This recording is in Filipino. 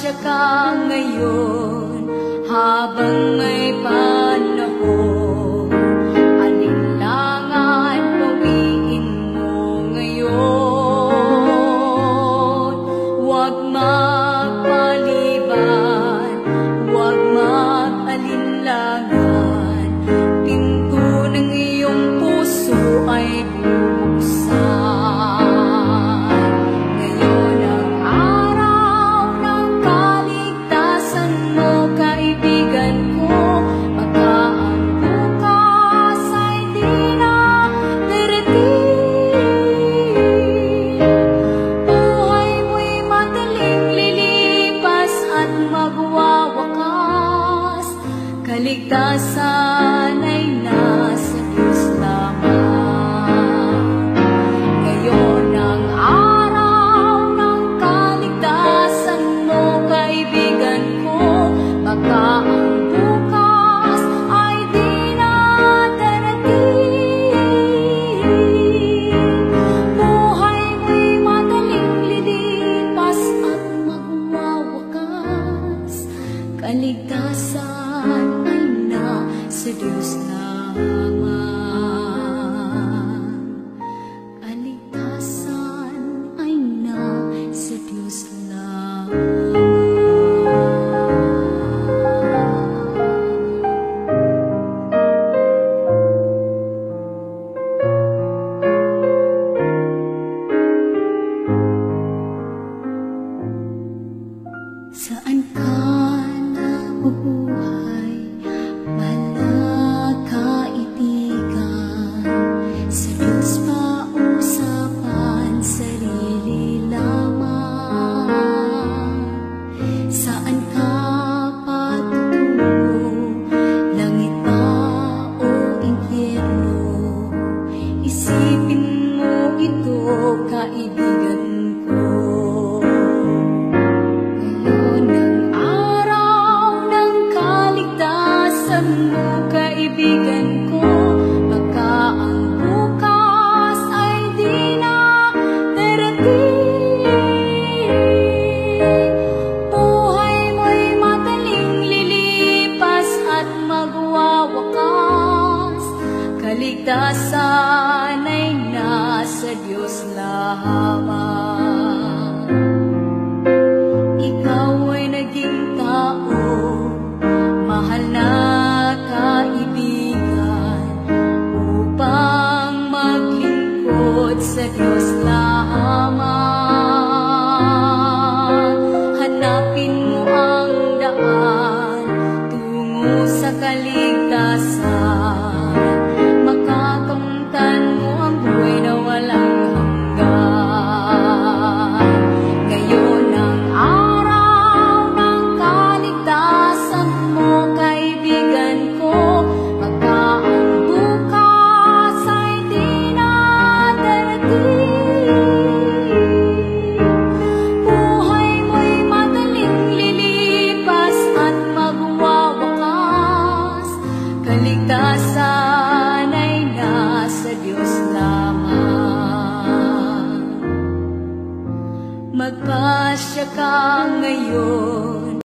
Magpasya ka ngayon habang may panahon. Alinlangan bawiin mo ngayon. Huwag magpaliban, huwag mag-alinlangan. Pinto ng iyong puso ay bubuksan. Kaligtasan ay nasa Diyos lamang. Ngayon ang araw ng kaligtasan mo, kaibigan ko. Baka ang bukas ay di na darating. Buhay mo'y madaling lilipas at magwawakas. Kaligtasan sa Diyos lamang. Kaligtasan ay nasa Diyos lamang. Saan ka nabubuhay? Sa Diyos pa usapan, sarili lamang. Saan ka patutungo? Langit ba o impyerno? Isipin mo ito, kaibigan ko. Ngayon ang araw ng kaligtasan mo, kaibigan ko. Kaligtasan ay nasa Diyos lamang. Ikaw ay naging tao, mahal na kaibigan, upang maglingkod sa Diyos lamang. Hanapin mo ang daan tungo sa kaligtasan. Kaligtasan ay nasa Diyos lamang. Magpasya ka ngayon